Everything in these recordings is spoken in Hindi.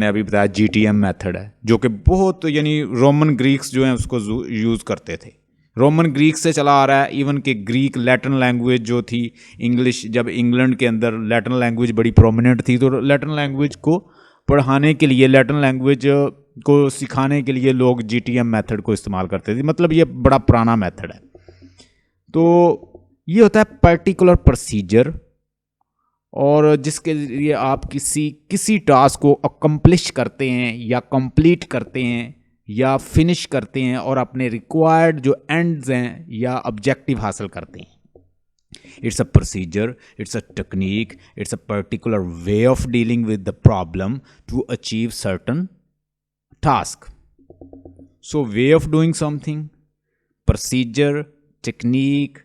ने अभी बताया GTM मेथड है, जो कि बहुत यानी रोमन ग्रीक्स जो हैं उसको यूज़ करते थे। रोमन ग्रीक से चला आ रहा है, इवन कि ग्रीक लैटिन लैंग्वेज जो थी, इंग्लिश जब इंग्लैंड के अंदर लैटिन लैंग्वेज बड़ी प्रोमिनेंट थी, तो लैटिन लैंग्वेज को पढ़ाने के लिए, लैटिन लैंग्वेज को सिखाने के लिए लोग GTM मेथड को इस्तेमाल करते थे। मतलब ये बड़ा पुराना मेथड है। तो ये होता है पर्टिकुलर प्रोसीजर, और जिसके लिए आप किसी टास्क को अकम्प्लिश करते हैं या कंप्लीट करते हैं या फिनिश करते हैं और अपने रिक्वायर्ड जो एंड्स हैं या ऑब्जेक्टिव हासिल करते हैं। It's a procedure, it's a technique, it's a particular way of dealing with the problem to achieve certain task. So way of doing something, procedure, technique,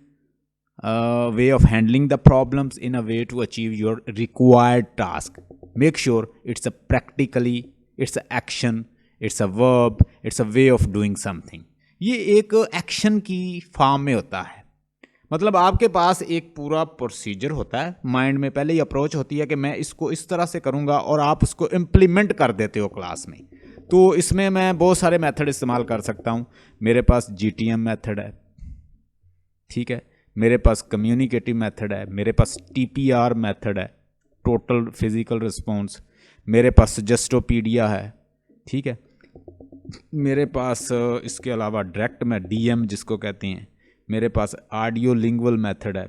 way of handling the problems in a way to achieve your required task. Make sure it's a practically, it's a action, it's a verb, it's a way of doing something. ये एक एक्शन की फॉर्म में होता है। मतलब आपके पास एक पूरा प्रोसीजर होता है, माइंड में पहले ही अप्रोच होती है कि मैं इसको इस तरह से करूँगा, और आप उसको इम्प्लीमेंट कर देते हो क्लास में। तो इसमें मैं बहुत सारे मेथड इस्तेमाल कर सकता हूँ। मेरे पास GTM मेथड है, ठीक है, मेरे पास कम्युनिकेटिव मेथड है, मेरे पास TPR मेथड है, टोटल फिजिकल रिस्पॉन्स, मेरे पास सजेस्टोपीडिया है, ठीक है, मेरे पास इसके अलावा डायरेक्ट में DM जिसको कहते हैं, मेरे पास ऑडियो लिंगुअल मेथड है,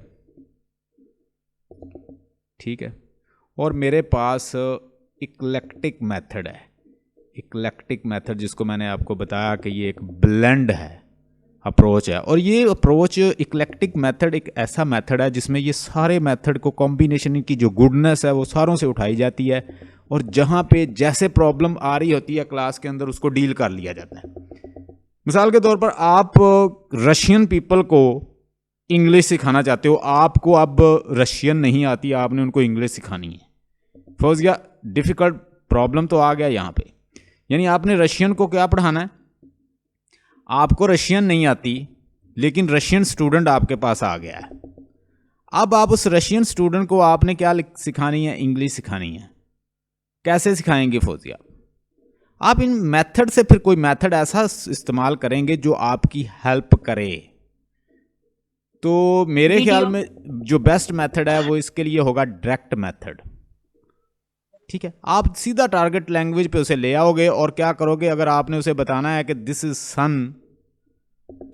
ठीक है, और मेरे पास इक्लेक्टिक मेथड है। इक्लेक्टिक मेथड जिसको मैंने आपको बताया कि ये एक ब्लेंड है, अप्रोच है। और ये अप्रोच इक्लेक्टिक मेथड एक ऐसा मेथड है जिसमें ये सारे मेथड को कॉम्बिनेशन की जो गुडनेस है वो सारों से उठाई जाती है, और जहाँ पे जैसे प्रॉब्लम आ रही होती है क्लास के अंदर उसको डील कर लिया जाता है। मिसाल के तौर पर आप रशियन पीपल को इंग्लिश सिखाना चाहते हो, आपको अब रशियन नहीं आती, आपने उनको इंग्लिश सिखानी है। फर्स्ट या डिफ़िकल्ट प्रॉब्लम तो आ गया यहाँ पे, यानी आपने रशियन को क्या पढ़ाना है, आपको रशियन नहीं आती लेकिन रशियन स्टूडेंट आपके पास आ गया है। अब आप उस रशियन स्टूडेंट को आपने क्या सिखानी है, इंग्लिश सिखानी है। कैसे सिखाएंगे फौजिया? आप इन मेथड से फिर कोई मेथड ऐसा इस्तेमाल करेंगे जो आपकी हेल्प करे। तो मेरे ख्याल में जो बेस्ट मेथड है वो इसके लिए होगा डायरेक्ट मेथड, ठीक है। आप सीधा टारगेट लैंग्वेज पे उसे ले आओगे, और क्या करोगे, अगर आपने उसे बताना है कि दिस इज सन,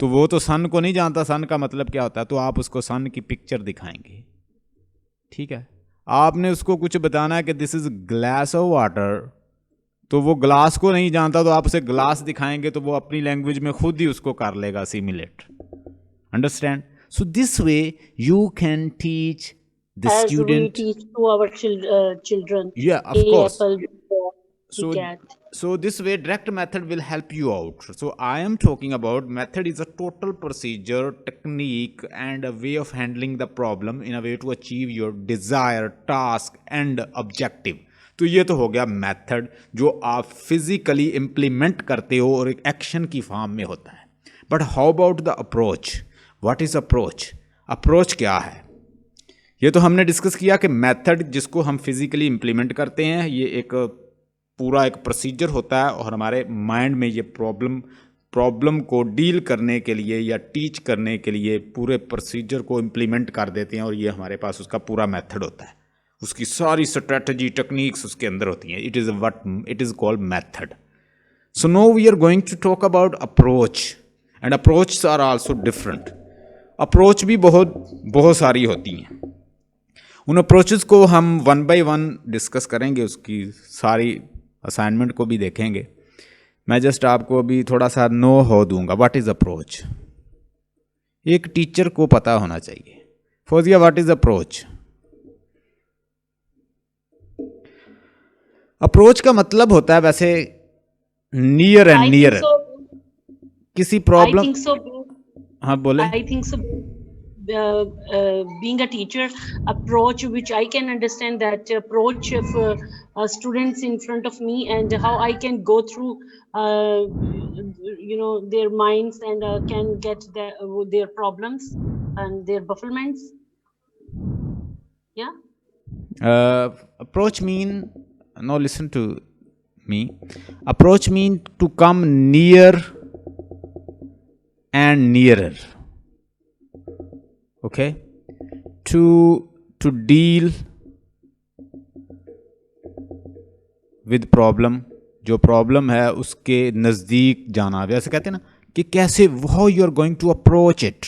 तो वो तो सन को नहीं जानता सन का मतलब क्या होता है, तो आप उसको सन की पिक्चर दिखाएंगे, ठीक है। आपने उसको कुछ बताना है कि this is glass of water, तो वो ग्लास को नहीं जानता, तो आप उसे ग्लास दिखाएंगे तो वो अपनी लैंग्वेज में खुद ही उसको कर लेगा simulate. Understand? So this way you can teach the as student. we teach to our children. Yeah, of course. Apple, So cat. so this way direct method will help you out. So I am talking about method is a total procedure, technique, and a way of handling the problem in a way to achieve your desired task and objective. तो ये तो हो गया मेथड जो आप फिजिकली इम्प्लीमेंट करते हो और एक एक्शन की फॉर्म में होता है। But how about the approach? What is approach? Approach क्या है? ये तो हमने डिस्कस किया कि मेथड जिसको हम फिजिकली इम्प्लीमेंट करते हैं, ये एक पूरा एक प्रोसीजर होता है, और हमारे माइंड में ये प्रॉब्लम को डील करने के लिए या टीच करने के लिए पूरे प्रोसीजर को इम्प्लीमेंट कर देते हैं, और ये हमारे पास उसका पूरा मेथड होता है, उसकी सारी स्ट्रेटजी टेक्निक्स उसके अंदर होती हैं। It is called method. So no we are going to talk about approach, and approach are also different. Approach भी बहुत सारी होती हैं। उन अप्रोचेस को हम 1 by 1 डिस्कस करेंगे, उसकी सारी असाइनमेंट को भी देखेंगे। मैं जस्ट आपको अभी थोड़ा सा नो हो दूंगा। What is approach? एक टीचर को पता होना चाहिए। Fauzia, what is approach? Approach का मतलब होता है वैसे नियर एंड नियर, किसी प्रॉब्लम। हाँ बोले। I think so. Being a teacher, approach which I can understand that approach of students in front of me, and how I can go through their minds, and can get their problems and their bafflements. Yeah. Approach mean, now listen to me. Approach mean to come near and nearer. Okay, to deal with problem. जो प्रॉब्लम है उसके नज़दीक जाना, वैसे कहते हैं ना कि कैसे, how you are going to approach it,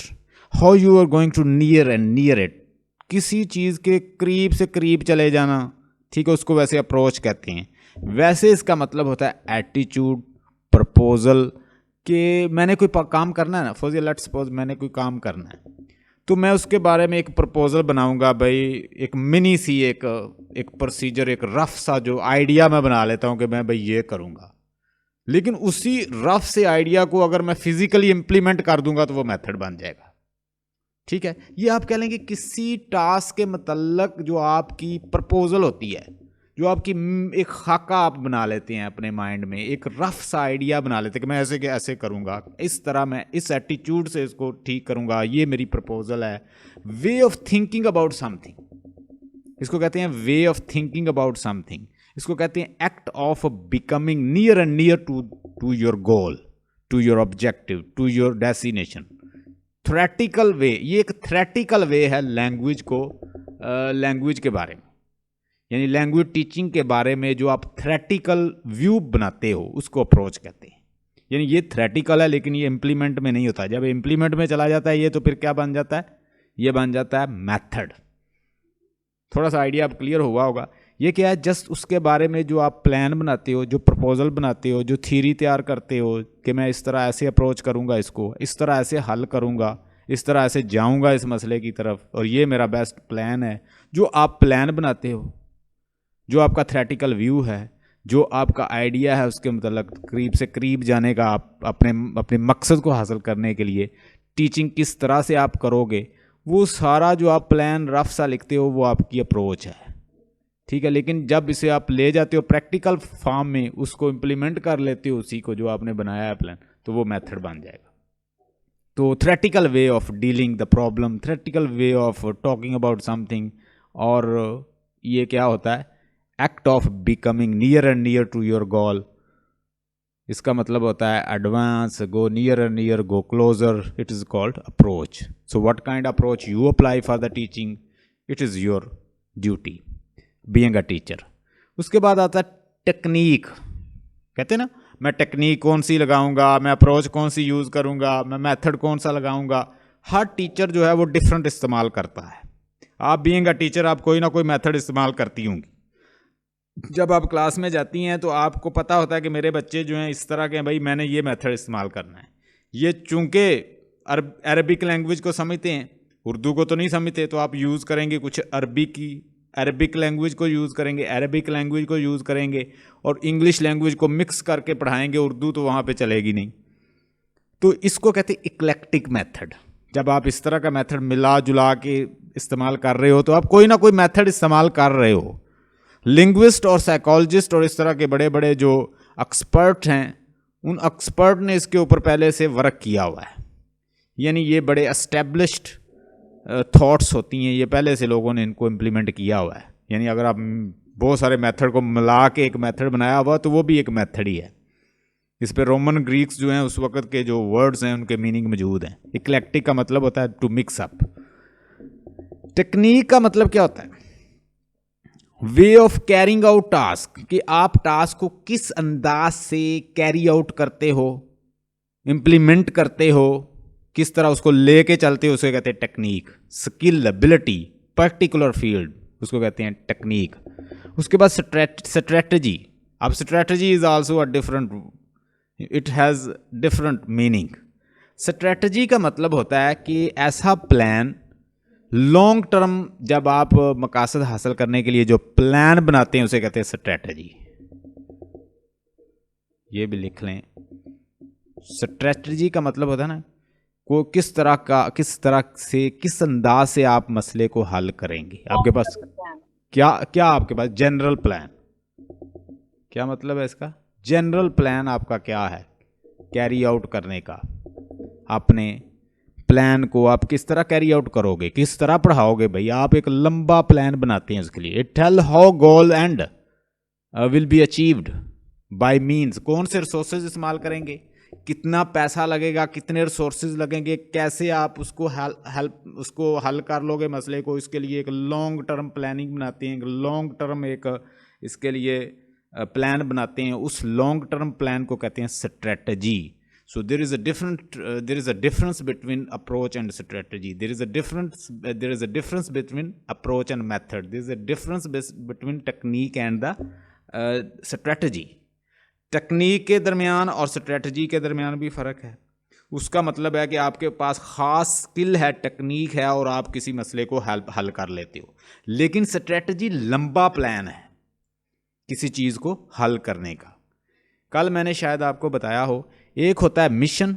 how you are going to near and near it, किसी चीज़ के करीब से करीब चले जाना, ठीक है, उसको वैसे अप्रोच कहते हैं। वैसे इसका मतलब होता है एटीट्यूड, प्रपोजल, कि मैंने कोई काम करना है ना, फॉर लेट्स सपोज मैंने कोई काम करना है, तो मैं उसके बारे में एक प्रपोजल बनाऊंगा भाई, एक मिनी सी एक प्रोसीजर, एक रफ सा जो आइडिया मैं बना लेता हूं कि मैं भाई ये करूंगा। लेकिन उसी रफ से आइडिया को अगर मैं फिजिकली इंप्लीमेंट कर दूंगा तो वो मेथड बन जाएगा। ठीक है, ये आप कह लेंगे किसी टास्क के मतलब जो आपकी प्रपोजल होती है, जो आपकी एक खाका आप बना लेते हैं अपने माइंड में, एक रफ सा आइडिया बना लेते हैं कि मैं ऐसे के ऐसे करूँगा, इस तरह मैं इस एटीट्यूड से इसको ठीक करूँगा, ये मेरी प्रपोजल है। Way of thinking about something, इसको कहते हैं way of thinking about something. इसको कहते हैं act of becoming near and near to your goal, to your objective, to your destination. Theoretical way, ये एक थ्रेटिकल वे है लैंग्वेज को, लैंग्वेज के बारे में, यानी लैंग्वेज टीचिंग के बारे में जो आप थ्रेटिकल व्यू बनाते हो उसको अप्रोच कहते हैं। यानी ये थ्रेटिकल है लेकिन ये इम्प्लीमेंट में नहीं होता। जब इम्प्लीमेंट में चला जाता है ये, तो फिर क्या बन जाता है, ये बन जाता है मेथड। थोड़ा सा आइडिया अब क्लियर हुआ होगा। ये क्या है, जस्ट उसके बारे में जो आप प्लान बनाते हो, जो प्रपोजल बनाते हो, जो थ्योरी तैयार करते हो कि मैं इस तरह ऐसे अप्रोच करूँगा इसको, इस तरह ऐसे हल करूँगा, इस तरह ऐसे जाऊँगा इस मसले की तरफ, और ये मेरा बेस्ट प्लान है। जो आप प्लान बनाते हो, जो आपका थ्रेटिकल व्यू है, जो आपका आइडिया है, उसके मतलब करीब से करीब जाने का, आप अपने मकसद को हासिल करने के लिए टीचिंग किस तरह से आप करोगे, वो सारा जो आप प्लान रफ सा लिखते हो वो आपकी अप्रोच है। ठीक है, लेकिन जब इसे आप ले जाते हो प्रैक्टिकल फॉर्म में, उसको इम्प्लीमेंट कर लेते हो उसी को जो आपने बनाया है प्लान, तो वो मेथड बन जाएगा। तो theoretical way of dealing the problem, theoretical way of talking about something, और ये क्या होता है, act of becoming near and near to your goal. इसका मतलब होता है advance, go near and near, go closer, it is called approach. So what kind approach you apply for the teaching, it is your duty being a teacher. उसके बाद आता है टेक्निक। कहते हैं ना, मैं टेक्निक कौन सी लगाऊंगा, मैं अप्रोच कौन सी यूज़ करूंगा, मैं मेथड कौन सा लगाऊंगा। हर टीचर जो है वो डिफरेंट इस्तेमाल करता है। आप बीइंग अ टीचर आप कोई ना कोई मेथड इस्तेमाल करती होंगी। जब आप क्लास में जाती हैं तो आपको पता होता है कि मेरे बच्चे जो हैं इस तरह के हैं, भाई मैंने ये मेथड इस्तेमाल करना है। ये चूँकि अरबिक लैंग्वेज को समझते हैं, उर्दू को तो नहीं समझते, तो आप यूज़ करेंगे कुछ अरबिक लैंग्वेज को यूज़ करेंगे, अरबिक लैंग्वेज को यूज़ करेंगे, और इंग्लिश लैंग्वेज को मिक्स करके पढ़ाएंगे। उर्दू तो वहाँ पे चलेगी नहीं। तो इसको कहते हैं इक्लेक्टिक मेथड। जब आप इस तरह का मेथड मिला जुला के इस्तेमाल कर रहे हो तो आप कोई ना कोई मेथड इस्तेमाल कर रहे हो। लिंग्विस्ट और साइकोलॉजिस्ट और इस तरह के बड़े बड़े जो एक्सपर्ट हैं, उन एक्सपर्ट ने इसके ऊपर पहले से वर्क किया हुआ है। यानी ये बड़े एस्टेब्लिश्ड थॉट्स होती हैं, ये पहले से लोगों ने इनको इम्प्लीमेंट किया हुआ है। यानी अगर आप बहुत सारे मेथड को मिला के एक मेथड बनाया हुआ तो वो भी एक मेथड ही है। इस पे रोमन ग्रीक्स जो हैं उस वक्त के जो वर्ड्स हैं उनके मीनिंग मौजूद हैं। इक्लेक्टिक का मतलब होता है टू मिक्स अप। टेक्निक का मतलब क्या होता है, way of carrying out task, कि आप टास्क को किस अंदाज से कैरी आउट करते हो, इंप्लीमेंट करते हो, किस तरह उसको लेके चलते हो, उसे कहते हैं technique. Skill, ability, particular field, उसको कहते हैं टेक्निक। उसके बाद स्ट्रेटजी। अब strategy is also a different, it has different meaning. Strategy का मतलब होता है कि ऐसा प्लान लॉन्ग टर्म, जब आप मकासद हासिल करने के लिए जो प्लान बनाते हैं उसे कहते हैं स्ट्रेटजी। ये भी लिख लें। स्ट्रेटजी का मतलब होता है ना, को किस तरह से किस अंदाज से आप मसले को हल करेंगे। आपके पास क्या आपके पास जनरल प्लान, क्या मतलब है इसका, जनरल प्लान आपका क्या है कैरी आउट करने का। अपने प्लान को आप किस तरह कैरी आउट करोगे, किस तरह पढ़ाओगे। भाई आप एक लंबा प्लान बनाते हैं उसके लिए। It tell how goal and will be achieved by means, कौन से रिसोर्सेज इस्तेमाल करेंगे, कितना पैसा लगेगा, कितने रिसोर्सेज लगेंगे, कैसे आप उसको उसको हल कर लोगे मसले को। इसके लिए एक लॉन्ग टर्म प्लानिंग बनाते हैं, लॉन्ग टर्म एक इसके लिए प्लान बनाते हैं। उस लॉन्ग टर्म प्लान को कहते हैं strategy. So there is a difference between approach and strategy. There is a difference between approach and method. There is a difference between technique and the strategy. Technique के दरमियान और स्ट्रेटजी के दरमियान भी फ़र्क है। उसका मतलब है कि आपके पास ख़ास स्किल है, टेक्निक है और आप किसी मसले को हल कर लेते हो। लेकिन स्ट्रेटजी लंबा प्लान है किसी चीज़ को हल करने का। कल मैंने शायद आपको बताया हो, एक होता है मिशन।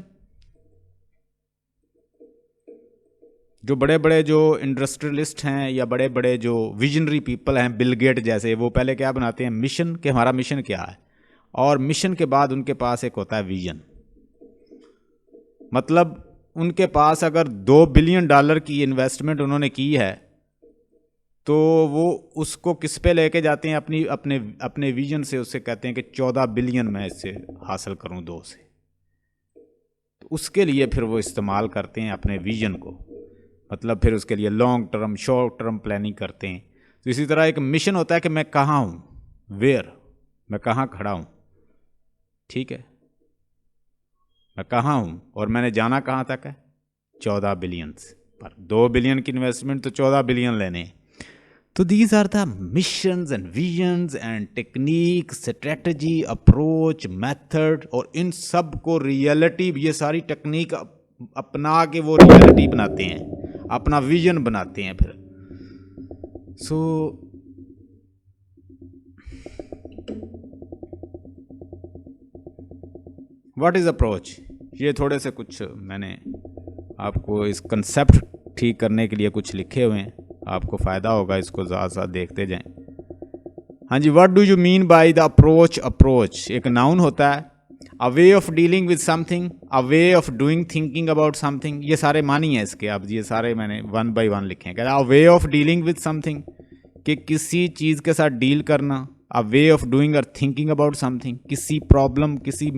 जो बड़े बड़े जो इंडस्ट्रियलिस्ट हैं या बड़े बड़े जो विजनरी पीपल हैं, बिल गेट जैसे, वो पहले क्या बनाते हैं, मिशन, कि हमारा मिशन क्या है। और मिशन के बाद उनके पास एक होता है विजन। मतलब उनके पास अगर $2 बिलियन की इन्वेस्टमेंट उन्होंने की है तो वो उसको किस पे लेके जाते हैं, अपने विजन से। उससे कहते हैं कि 14 बिलियन मैं इससे हासिल करूं 2 से। तो उसके लिए फिर वो इस्तेमाल करते हैं अपने विजन को। मतलब फिर उसके लिए long term, short term planning करते हैं। तो इसी तरह एक मिशन होता है कि मैं कहाँ हूँ, वेयर, मैं कहाँ खड़ा हूँ, ठीक है, मैं कहाँ हूँ और मैंने जाना कहाँ तक है, 14 बिलियन पर। 2 बिलियन की इन्वेस्टमेंट तो 14 बिलियन लेने हैं। तो these are the missions and visions and technique, strategy, approach, method. और इन सब को रियलिटी, ये सारी टेक्निक अपना के वो रियलिटी बनाते हैं, अपना विजन बनाते हैं फिर। सो व्हाट इज़ अप्रोच, ये थोड़े से कुछ मैंने आपको इस कंसेप्ट ठीक करने के लिए कुछ लिखे हुए हैं, आपको फ़ायदा होगा, इसको ज़्यादा ज़्यादा देखते जाएं। हाँ जी, what do you mean by the approach. Approach एक नाउन होता है, a way of dealing with something, a way of doing, thinking about something. ये सारे मानी हैं इसके, अब ये सारे मैंने 1 बाय 1 लिखे हैं। A way of dealing with something, कि किसी चीज़ के साथ डील करना। अ वे ऑफ डूइंग और थिंकिंग अबाउट समथिंग, किसी प्रॉब्लम, किसी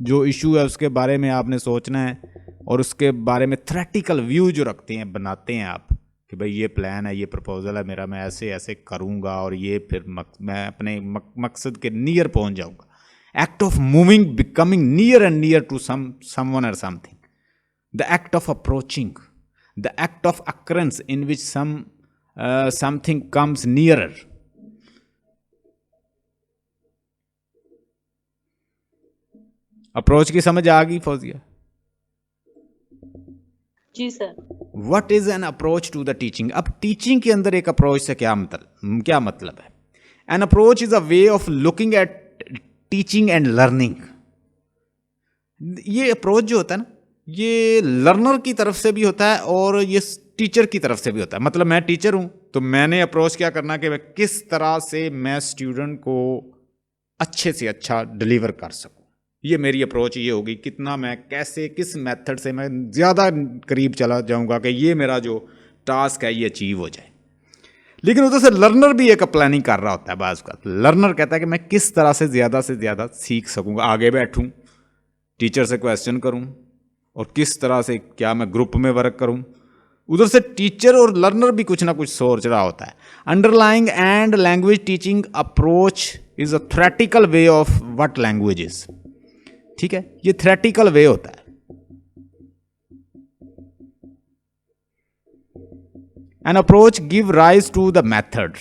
जो इशू है उसके बारे में आपने सोचना है और उसके बारे में थ्रेटिकल व्यू जो रखते हैं, बनाते हैं आप कि भाई ये प्लान है, ये प्रपोजल है मेरा, मैं ऐसे ऐसे करूँगा और ये फिर मैं अपने मकसद के नियर पहुँच जाऊँगा। Act of moving, becoming near and near to someone और something. The act of approaching, the act of occurrence in which something comes nearer. Approach की समझ आ गई फौजिया? जी sir. What is an approach to the teaching. अब टीचिंग के अंदर एक अप्रोच से क्या मतलब है? An approach is a way of looking at teaching and learning. ये अप्रोच जो होता है ना, ये लर्नर की तरफ से भी होता है और ये टीचर की तरफ से भी होता है। मतलब मैं टीचर हूं तो मैंने अप्रोच क्या करना कि मैं किस तरह से मैं स्टूडेंट को अच्छे से अच्छा डिलीवर कर सकूं। ये मेरी अप्रोच ये होगी, कितना मैं कैसे, किस मेथड से मैं ज़्यादा करीब चला जाऊंगा कि ये मेरा जो टास्क है ये अचीव हो जाए। लेकिन उधर से लर्नर भी एक प्लानिंग कर रहा होता है। बाज़ का लर्नर कहता है कि मैं किस तरह से ज़्यादा सीख सकूंगा, आगे बैठूं, टीचर से क्वेश्चन करूं और किस तरह से क्या मैं ग्रुप में वर्क करूं। उधर से टीचर और लर्नर भी कुछ ना कुछ सोच रहा होता है। Underlying and language teaching approach is a theoretical way of what language is. ठीक है, ये थ्रेटिकल वे होता है। An approach give rise to the method,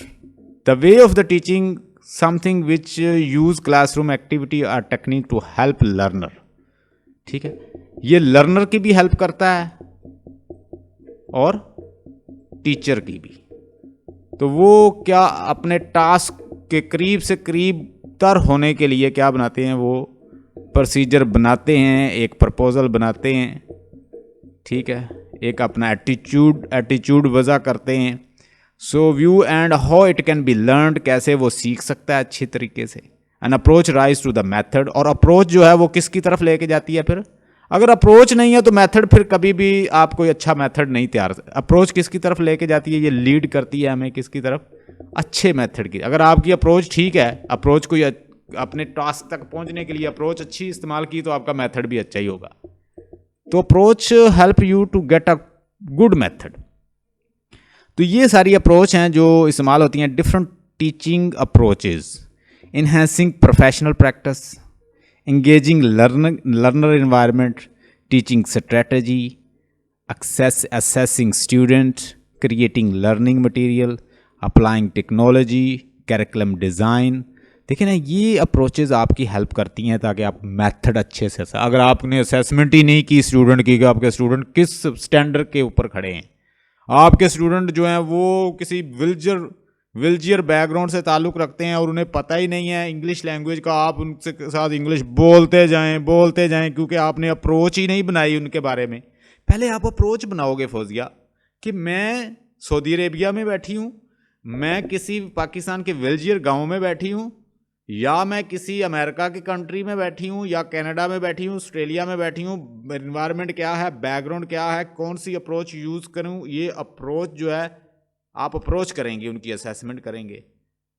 the way of the teaching, something which use classroom activity or technique to help learner। ठीक है, ये लर्नर की भी हेल्प करता है और टीचर की भी। तो वो क्या अपने टास्क के करीब से करीब तर होने के लिए क्या बनाते हैं, वो प्रोसीजर बनाते हैं, एक प्रपोजल बनाते हैं, ठीक है, एक अपना एटीट्यूड वजह करते हैं। So view and how it can be learned, कैसे वो सीख सकता है अच्छी तरीके से। An approach rise to the method, और अप्रोच जो है वो किसकी तरफ लेके जाती है फिर। अगर अप्रोच नहीं है तो मेथड फिर कभी भी आप कोई अच्छा मेथड नहीं तैयार। अप्रोच किसकी तरफ लेके जाती है, ये लीड करती है हमें किसकी तरफ, अच्छे मेथड की। अगर आपकी अप्रोच ठीक है, अप्रोच कोई अपने टास्क तक पहुंचने के लिए अप्रोच अच्छी इस्तेमाल की तो आपका मेथड भी अच्छा ही होगा। तो approach help you to get a good method. तो ये सारी अप्रोच हैं जो इस्तेमाल होती हैं। Different teaching approaches, enhancing professional practice, engaging learner environment, teaching strategy, assessing student, creating learning material, applying technology, curriculum design। देखिए ना, ये अप्रोचेज़ आपकी हेल्प करती हैं ताकि आप मेथड अच्छे से, अगर आपने असेसमेंट ही नहीं की स्टूडेंट की कि आपके स्टूडेंट किस स्टैंडर्ड के ऊपर खड़े हैं, आपके स्टूडेंट जो हैं वो किसी विलजियर बैकग्राउंड से ताल्लुक़ रखते हैं और उन्हें पता ही नहीं है इंग्लिश लैंग्वेज का, आप उनसे साथ इंग्लिश बोलते जाएं क्योंकि आपने अप्रोच ही नहीं बनाई उनके बारे में। पहले आप अप्रोच बनाओगे फौजिया कि मैं सऊदी अरेबिया में बैठी हूँ, मैं किसी पाकिस्तान के विलजियर गांव में बैठी हूँ, या मैं किसी अमेरिका की कंट्री में बैठी हूँ, या कनाडा में बैठी हूँ, ऑस्ट्रेलिया में बैठी हूँ, इन्वायरमेंट क्या है, बैकग्राउंड क्या है, कौन सी अप्रोच यूज़ करूँ। ये अप्रोच जो है आप अप्रोच करेंगे, उनकी असेसमेंट करेंगे,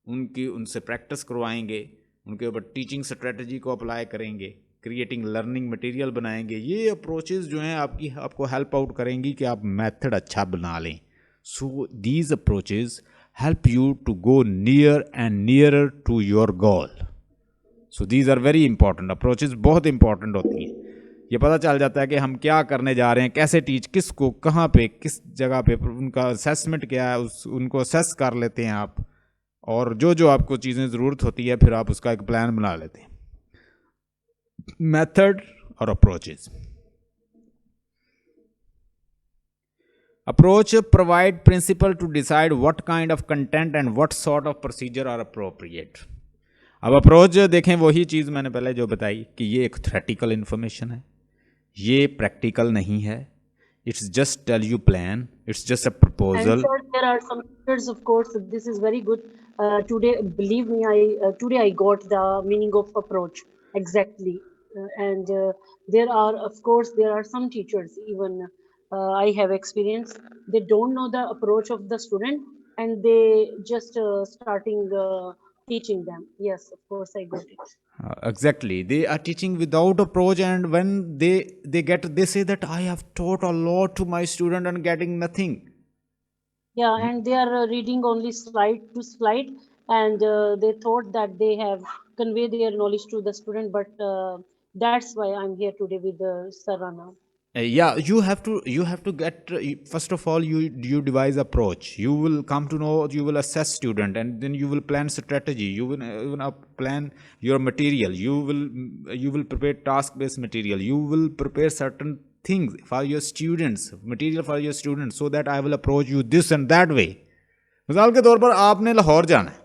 उनसे प्रैक्टिस करवाएंगे, उनके ऊपर टीचिंग स्ट्रेटजी को अप्लाई करेंगे, क्रिएटिंग लर्निंग मटेरियल बनाएंगे। ये अप्रोचेस जो हैं आपको हेल्प आउट करेंगी कि आप मेथड अच्छा बना लें। So these approaches help you to go near and nearer to your goal. So these are very important. Approaches बहुत important होती हैं। ये पता चल जाता है कि हम क्या करने जा रहे हैं, कैसे टीच, किसको, कहाँ पे, किस जगह पे, उनका असेसमेंट क्या है, उनको असेस कर लेते हैं आप, और जो आपको चीज़ें ज़रूरत होती है फिर आप उसका एक प्लान बना लेते हैं। मेथड और approaches. Approach provide principle to decide what kind of content and what sort of procedure are appropriate. अब अप्रोच देखें, वही चीज़ मैंने पहले जो बताई कि ये एक थ्योरेटिकल इन्फॉर्मेशन है, ये प्रैक्टिकल नहीं है। It's just tell you plan, it's just a proposal. And sir, there are some teachers, of course, this is very good. Today, believe me, today I got the meaning of approach exactly. And there are, of course, there are some teachers, even I have experience, they don't know the approach of the student and they just starting teaching them. Yes, of course, I got it. Exactly, they are teaching without approach, and when they say that I have taught a lot to my student and getting nothing. Yeah, and they are reading only slide to slide, and they thought that they have conveyed their knowledge to the student, but that's why I'm here today with Sarana. Yeah, you have to get, first of all, you devise approach, you will come to know, you will assess student, and then you will plan strategy, you will even plan your material, you will prepare task based material, you will prepare certain things for your students, material for your students, so that I will approach you this and that way. मिसाल के तौर पर आपने लाहौर जाना है,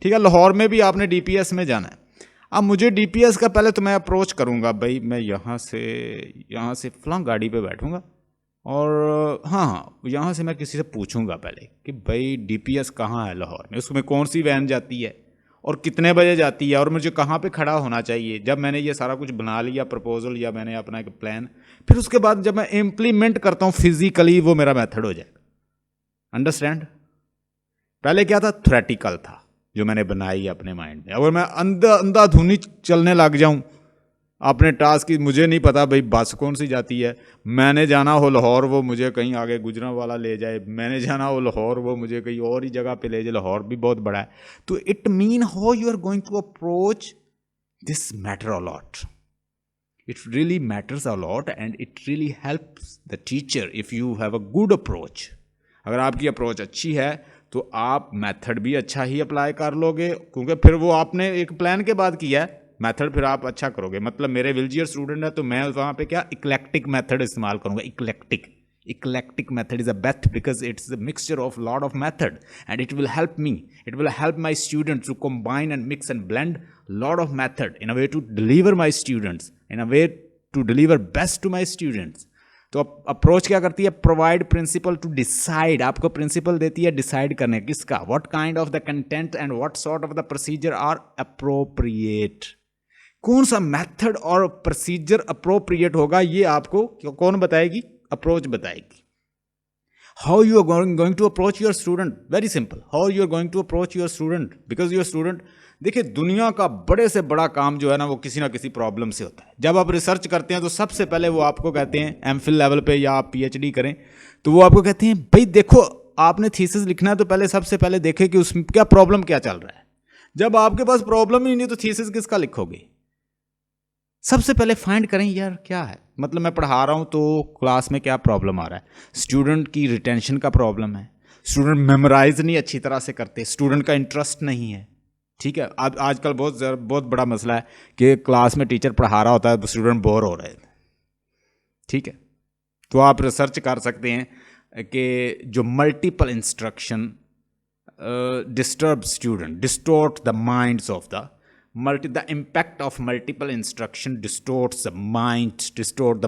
ठीक है, लाहौर में भी आपने DPS में जाना है। अब मुझे DPS का पहले तो मैं अप्रोच करूँगा, भाई मैं यहाँ से फलां गाड़ी पे बैठूँगा, और हाँ यहाँ से मैं किसी से पूछूँगा पहले कि भाई DPS कहाँ है लाहौर में, उसमें कौन सी वैन जाती है और कितने बजे जाती है, और मुझे कहाँ पे खड़ा होना चाहिए। जब मैंने ये सारा कुछ बना लिया, प्रपोजल या मैंने अपना एक प्लान, फिर उसके बाद जब मैं इम्प्लीमेंट करता हूँ फिजिकली, वो मेरा मेथड हो जाएगा। अंडरस्टैंड? पहले क्या था, थ्योरेटिकल था जो मैंने बनाई अपने माइंड में। अगर मैं अंधाधुनी चलने लग जाऊं अपने टास्क की, मुझे नहीं पता भाई बस कौन सी जाती है, मैंने जाना हो लाहौर, वो मुझे कहीं आगे गुजरा वाला ले जाए, मैंने जाना हो लाहौर, वो मुझे कहीं और ही जगह पे ले जाए, लाहौर भी बहुत बड़ा है। तो it mean how you are going to approach this matter a lot, it really matters a lot, and it really helps the teacher if you have a good approach. अगर आपकी अप्रोच अच्छी है तो आप मेथड भी अच्छा ही अप्लाई कर लोगे, क्योंकि फिर वो आपने एक प्लान के बाद किया है, मेथड फिर आप अच्छा करोगे। मतलब मेरे विलजियर स्टूडेंट है तो मैं वहाँ पे क्या इक्लेक्टिक मेथड इस्तेमाल करूँगा। Eclectic method is a best because it's a mixture of lot of method, and it will help me, it will help my students to combine and mix and blend lot of method in a way to deliver my students, in a way to deliver best to my students. तो अप्रोच क्या करती है, प्रोवाइड प्रिंसिपल टू डिसाइड, आपको प्रिंसिपल देती है डिसाइड करने किसका, what kind of the content and what sort of the procedure are appropriate. कौन सा मेथड और प्रोसीजर अप्रोप्रिएट होगा ये आपको कौन बताएगी, अप्रोच बताएगी। How you are going to approach your student, very simple, how you are going to approach your student, because your student देखिए दुनिया का बड़े से बड़ा काम जो है ना वो किसी ना किसी प्रॉब्लम से होता है। जब आप रिसर्च करते हैं तो सबसे पहले वो आपको कहते हैं, एमफिल लेवल पे या आप पीएचडी करें तो वो आपको कहते हैं भाई देखो आपने थीसिस लिखना है तो पहले सबसे पहले देखें कि उसमें क्या प्रॉब्लम क्या चल रहा है। जब आपके पास प्रॉब्लम ही नहीं तो थीसिस किसका लिखोगे? सबसे पहले फाइंड करें यार क्या है, मतलब मैं पढ़ा रहा हूं तो क्लास में क्या प्रॉब्लम आ रहा है। स्टूडेंट की रिटेंशन का प्रॉब्लम है, स्टूडेंट मेमोराइज नहीं अच्छी तरह से करते, स्टूडेंट का इंटरेस्ट नहीं है। ठीक है, अब आजकल बहुत बड़ा मसला है कि क्लास में टीचर पढ़ा रहा होता है तो स्टूडेंट बोर हो रहे हैं। ठीक है, तो आप रिसर्च कर सकते हैं कि जो multiple instruction disturb student, distort the minds of the impact of multiple instruction distorts the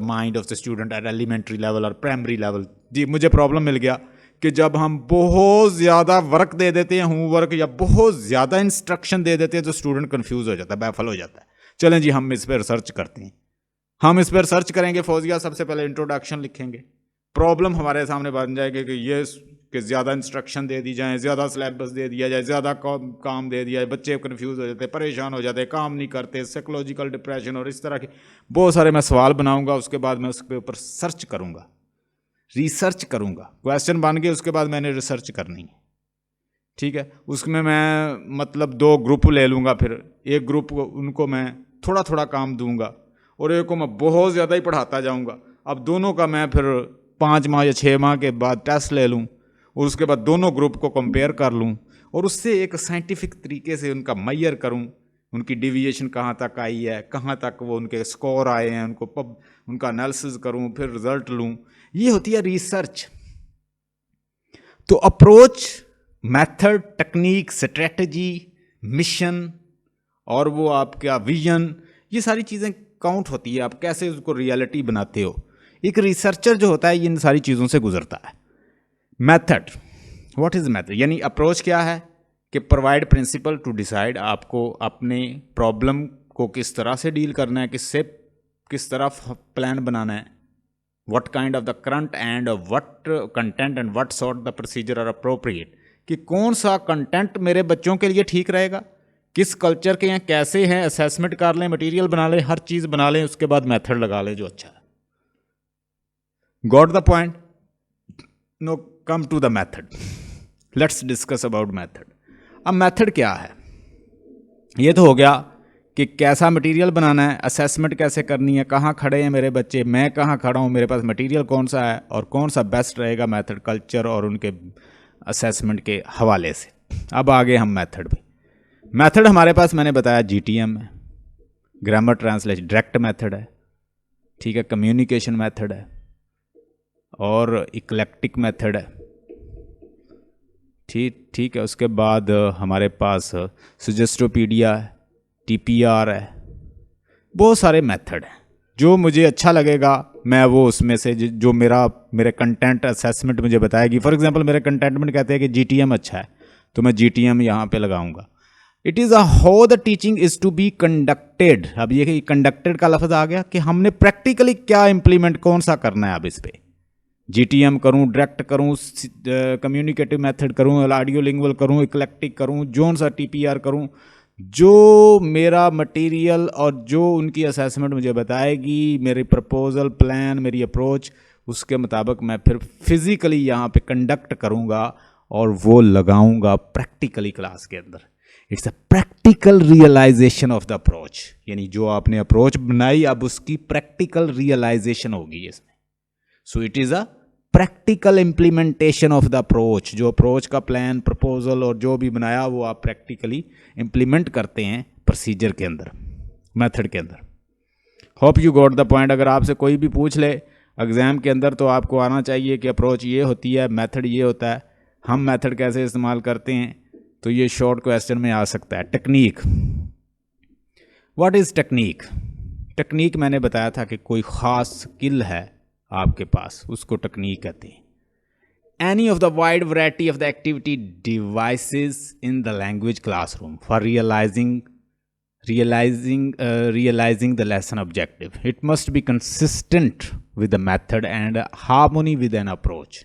mind of the student at elementary level or primary level। जी मुझे प्रॉब्लम मिल गया कि जब हम बहुत ज़्यादा वर्क दे देते हैं, होमवर्क या बहुत ज़्यादा इंस्ट्रक्शन दे देते हैं तो स्टूडेंट कंफ्यूज हो जाता है, बैफल हो जाता है। चलें जी हम इस पर रिसर्च करते हैं। हम इस पर रिसर्च करेंगे फौजिया, सबसे पहले इंट्रोडक्शन लिखेंगे। प्रॉब्लम हमारे सामने बन जाएगी कि ये कि ज़्यादा इंस्ट्रक्शन दे दी जाए, ज़्यादा सिलेबस दे दिया जाए, ज़्यादा काम दे दिया जाए, बच्चे कंफ्यूज हो जाते हैं, परेशान हो जाते हैं, काम नहीं करते, साइकोलॉजिकल डिप्रेशन और इस तरह के बहुत सारे मैं सवाल बनाऊंगा। उसके बाद मैं उसके ऊपर सर्च करूंगा, रिसर्च करूंगा, क्वेश्चन बन गए उसके बाद मैंने रिसर्च करनी है। ठीक है, उसमें मैं मतलब 2 ग्रुप ले लूँगा, फिर एक ग्रुप उनको मैं थोड़ा थोड़ा काम दूंगा और एक को मैं बहुत ज़्यादा ही पढ़ाता जाऊँगा। अब दोनों का मैं फिर 5 माह या 6 माह के बाद टेस्ट ले लूँ और उसके बाद दोनों ग्रुप को कंपेयर कर लूँ और उससे एक साइंटिफिक तरीके से उनका मैयर करूँ, उनकी डिविएशन कहाँ तक आई है, कहाँ तक वो उनके स्कोर आए हैं, उनका एनालिसिस करूँ, फिर रिजल्ट लूँ। ये होती है रिसर्च। तो approach, method, technique, strategy, mission और वो आपका विजन, ये सारी चीज़ें काउंट होती है। आप कैसे उसको रियलिटी बनाते हो, एक रिसर्चर जो होता है इन सारी चीज़ों से गुजरता है। मेथड, व्हाट इज मेथड, यानी अप्रोच क्या है कि प्रोवाइड प्रिंसिपल टू डिसाइड, आपको अपने प्रॉब्लम को किस तरह से डील करना है, किस तरह प्लान बनाना है। What kind of the current and what content and what sort the procedure are appropriate, कि कौन सा कंटेंट मेरे बच्चों के लिए ठीक रहेगा, किस कल्चर के हैं, कैसे हैं, असेसमेंट कर लें, मटेरियल बना लें, हर चीज़ बना लें, उसके बाद मेथड लगा लें जो अच्छा है। Got the point? No, come to the method, let's discuss about method. अब मेथड क्या है? ये तो हो गया कि कैसा मटेरियल बनाना है, असेसमेंट कैसे करनी है, कहाँ खड़े हैं मेरे बच्चे, मैं कहाँ खड़ा हूँ, मेरे पास मटेरियल कौन सा है और कौन सा बेस्ट रहेगा मेथड कल्चर और उनके असेसमेंट के हवाले से। अब आगे हम मेथड पे। मेथड हमारे पास मैंने बताया GTM है, ग्रामर ट्रांसलेशन, डायरेक्ट मेथड है, ठीक है, कम्युनिकेशन मेथड है और इक्लेक्टिक मेथड है। ठीक है, उसके बाद हमारे पास सुजेस्टोपीडिया है, TPR है, बहुत सारे मेथड हैं। जो मुझे अच्छा लगेगा मैं वो उसमें से जो मेरे कंटेंट असेसमेंट मुझे बताएगी। फॉर एग्जांपल मेरे कंटेंटमेंट कहते हैं कि GTM अच्छा है तो मैं GTM यहाँ पे लगाऊंगा। It is a how the teaching is to be conducted. अब ये कंडक्टेड का लफ्ज़ आ गया कि हमने प्रैक्टिकली क्या इम्प्लीमेंट कौन सा करना है। अब इस पर GTM करूँ, डायरेक्ट करूँ, कम्युनिकेटिव मेथड करूँ, ऑडियो लिंगुअल करूँ, इक्लेक्टिक करूँ, जोन सा TPR करूँ, जो मेरा मटेरियल और जो उनकी असेसमेंट मुझे बताएगी, मेरी प्रपोजल, प्लान, मेरी अप्रोच, उसके मुताबिक मैं फिर फिज़िकली यहाँ पे कंडक्ट करूँगा और वो लगाऊँगा प्रैक्टिकली क्लास के अंदर। It's a practical realisation of the approach, यानी जो आपने अप्रोच बनाई अब उसकी प्रैक्टिकल रियलाइजेशन होगी इसमें। So it is a practical implementation of the approach. जो अप्रोच का प्लान, प्रपोजल और जो भी बनाया वो आप प्रैक्टिकली इम्प्लीमेंट करते हैं प्रोसीजर के अंदर, मेथड के अंदर। Hope you got the point. अगर आपसे कोई भी पूछ ले एग्ज़ाम के अंदर तो आपको आना चाहिए कि अप्रोच ये होती है, मेथड ये होता है, हम मेथड कैसे इस्तेमाल करते हैं। तो ये शॉर्ट क्वेश्चन में आ सकता है। Technique, what is technique? Technique मैंने बताया था कि कोई ख़ास स्किल है आपके पास, उसको टेक्निक कहते हैं। Any of the wide variety of the activity devices in the language classroom for realising the lesson objective. It must be consistent with the method and harmony with an approach.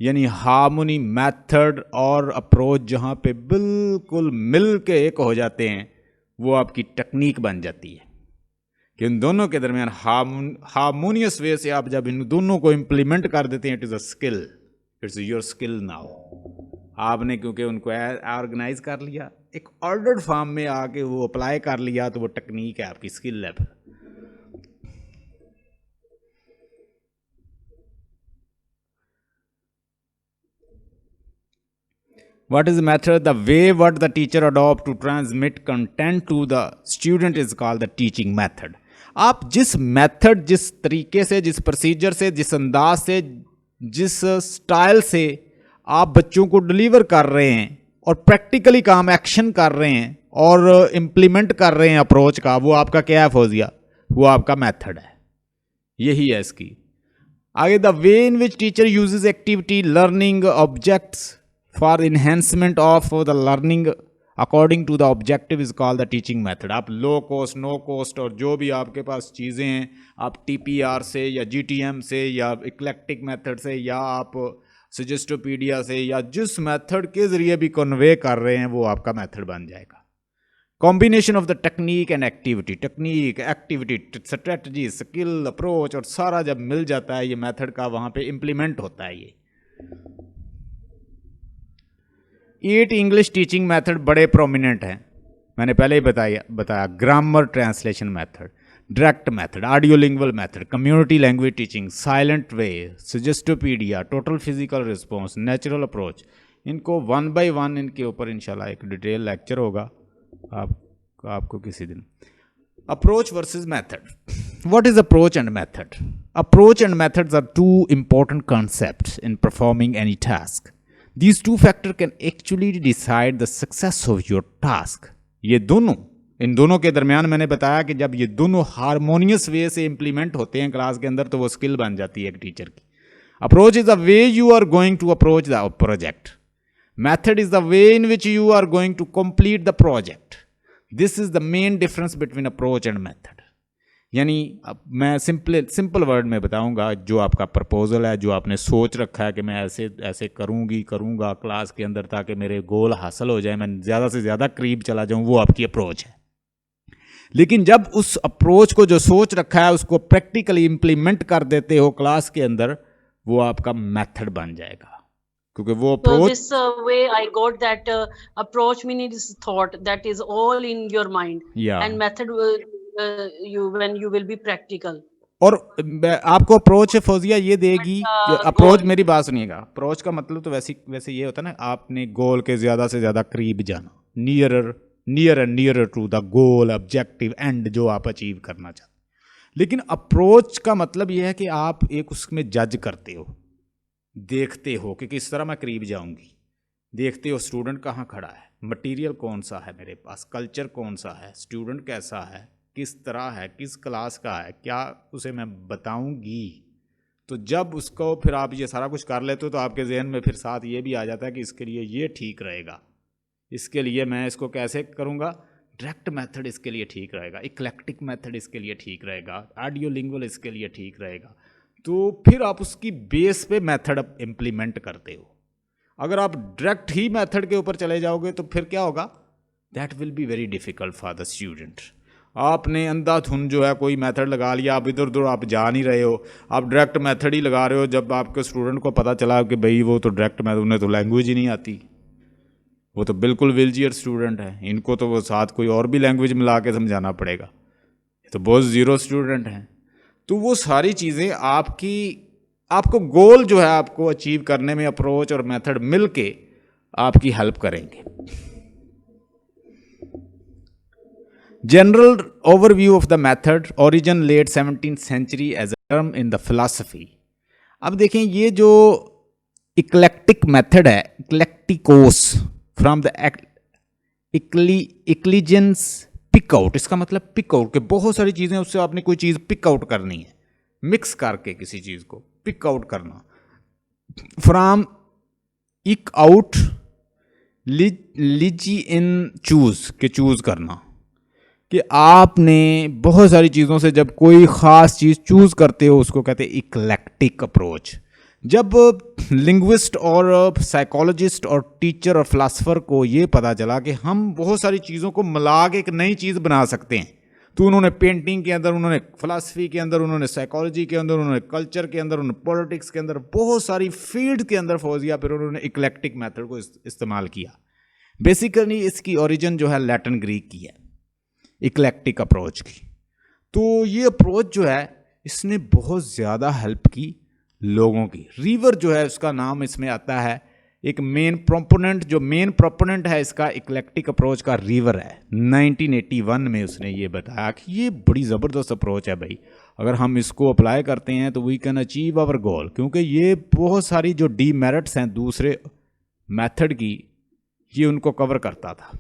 यानी हार्मोनी मेथड और अप्रोच जहाँ पे बिल्कुल मिल के एक हो जाते हैं, वो आपकी टेक्निक बन जाती है कि इन दोनों के दरमियान हार्मोनियस वे से आप जब इन दोनों को इम्प्लीमेंट कर देते हैं, it is a skill, it's your skill now. आपने क्योंकि उनको ऑर्गेनाइज कर लिया, एक ऑर्डर्ड फॉर्म में आके वो अप्लाई कर लिया, तो वो टेक्निक है, आपकी स्किल है। What is the method? The way what the teacher adopt to transmit content to the student is called the teaching method. आप जिस मेथड, जिस तरीके से, जिस प्रोसीजर से, जिस अंदाज से, जिस स्टाइल से आप बच्चों को डिलीवर कर रहे हैं और प्रैक्टिकली काम एक्शन कर रहे हैं और इम्प्लीमेंट कर रहे हैं अप्रोच का, वो आपका क्या है फौजिया? वो आपका मेथड है। यही है इसकी। आगे, the way in which teacher uses activity learning objects for enhancement of the learning according to the objective is called the teaching method. आप लो कॉस्ट, नो कॉस्ट और जो भी आपके पास चीज़ें हैं, आप TPR से या GTM से या इक्लेक्टिक मेथड से या आप सजेस्टोपीडिया से या जिस मेथड के ज़रिए भी कन्वे कर रहे हैं, वो आपका मेथड बन जाएगा। Combination of the technique and activity, technique, activity, strategy, skill, approach और सारा जब मिल जाता है ये मेथड का, वहाँ पे इम्प्लीमेंट होता है ये। 8 इंग्लिश टीचिंग मेथड बड़े प्रोमिनेंट हैं, मैंने पहले ही बताया। Grammar translation method, direct method, audiolingual method, community language teaching, silent way, suggestopedia, total physical response, natural approach. इनको 1 by 1 इनके ऊपर इंशाल्लाह एक डिटेल लेक्चर होगा आपको किसी दिन। Approach versus method. What is approach and method? Approach and methods are two important concepts in performing any task. These two factors can actually decide the success of your task. ये दोनों, इन दोनों के दरमियान मैंने बताया कि जब ये दोनों हारमोनियस वे से इंप्लीमेंट होते हैं क्लास के अंदर, तो वो स्किल बन जाती है एक टीचर की। Approach is the way you are going to approach the project. Method is the way in which you are going to complete the project. This is the main difference between approach and method. यानी मैं सिंपल वर्ड में बताऊंगा, जो आपका प्रपोजल है, जो आपने सोच रखा है कि मैं ऐसे ऐसे करूंगा क्लास के अंदर ताकि मेरे गोल हासिल हो जाए, मैं ज़्यादा से ज़्यादा करीब चला जाऊं, वो आपकी अप्रोच है। लेकिन जब उस अप्रोच को जो सोच रखा है उसको प्रैक्टिकली इम्प्लीमेंट कर देते हो क्लास के अंदर, वो आपका मेथड बन जाएगा, क्योंकि वो approach. So this way I got that approach meaning is thought that is all in your mind. Yeah. And method will when you will be practical. और आपको अप्रोच फौजिया ये देगी, अप्रोच, मेरी बात सुनिएगा, अप्रोच का मतलब तो वैसे ये होता है ना, आपने गोल के ज़्यादा से ज़्यादा करीब जाना, near and nearer to the goal, objective, and जो आप अचीव करना चाहते। लेकिन अप्रोच का मतलब ये है कि आप एक उसमें जज करते हो, देखते हो कि किस तरह मैं करीब जाऊंगी, देखते हो स्टूडेंट कहाँ खड़ा है, मटेरियल कौन सा है मेरे पास, कल्चर कौन सा है, स्टूडेंट कैसा है, किस तरह है, किस क्लास का है, क्या उसे मैं बताऊंगी। तो जब उसको फिर आप ये सारा कुछ कर लेते हो, तो आपके जहन में फिर साथ ये भी आ जाता है कि इसके लिए ये ठीक रहेगा, इसके लिए मैं इसको कैसे करूँगा, डायरेक्ट मेथड इसके लिए ठीक रहेगा, इक्लेक्टिक मेथड इसके लिए ठीक रहेगा, ऑडियो लिंगुअल इसके लिए ठीक रहेगा। तो फिर आप उसकी बेस पे मेथड इम्प्लीमेंट करते हो। अगर आप डायरेक्ट ही मेथड के ऊपर चले जाओगे तो फिर क्या होगा, that will be very difficult for the student. आपने अंधाधुन जो है कोई मेथड लगा लिया, आप इधर उधर आप जा नहीं रहे हो, आप डायरेक्ट मेथड ही लगा रहे हो। जब आपके स्टूडेंट को पता चला कि भाई वो तो डायरेक्ट मेथड, उन्हें तो लैंग्वेज ही नहीं आती, वो तो बिल्कुल व्हीलचेयर स्टूडेंट है, इनको तो वो साथ कोई और भी लैंग्वेज मिला के समझाना पड़ेगा, तो बहुत ज़ीरो स्टूडेंट हैं। तो वो सारी चीज़ें आपको गोल जो है आपको अचीव करने में अप्रोच और मेथड मिल के आपकी हेल्प करेंगे। General overview of the method, origin late 17th century as a term in the philosophy. अब देखें, ये जो इक्लेक्टिक मेथड है, इक्लेक्टिकोस फ्रॉम द इक्लिजेंस पिक आउट, इसका मतलब पिक आउट के बहुत सारी चीज़ें, उससे आपने कोई चीज़ पिक आउट करनी है, मिक्स करके किसी चीज़ को पिक आउट करना। फ्रॉम इक आउट, लिजी इन चूज, के चूज करना, कि आपने बहुत सारी चीज़ों से जब कोई ख़ास चीज़ चूज़ करते हो उसको कहते हैं इक्लेक्टिक अप्रोच। जब लिंग्विस्ट और साइकोलॉजिस्ट और टीचर और फिलासफर को ये पता चला कि हम बहुत सारी चीज़ों को मिला के एक नई चीज़ बना सकते हैं, तो उन्होंने पेंटिंग के अंदर, उन्होंने फिलासफी के अंदर, उन्होंने साइकोलॉजी के अंदर, उन्होंने कल्चर के अंदर, उन्होंने पॉलिटिक्स के अंदर, बहुत सारी फील्ड के अंदर फौजिया, फिर उन्होंने इक्लेक्टिक मेथड को इस्तेमाल किया। बेसिकली इसकी ओरिजिन जो है लैटिन ग्रीक की है, इक्लेक्टिक अप्रोच की। तो ये अप्रोच जो है इसने बहुत ज़्यादा हेल्प की लोगों की। रिवर जो है उसका नाम इसमें आता है, एक मेन प्रोपोनेंट है इसका इक्लेक्टिक अप्रोच का रिवर है। 1981 में उसने ये बताया कि ये बड़ी ज़बरदस्त अप्रोच है भाई, अगर हम इसको अप्लाई करते हैं तो we can achieve our goal, क्योंकि ये बहुत सारी जो डीमेरिट्स हैं दूसरे मेथड की, ये उनको कवर करता था।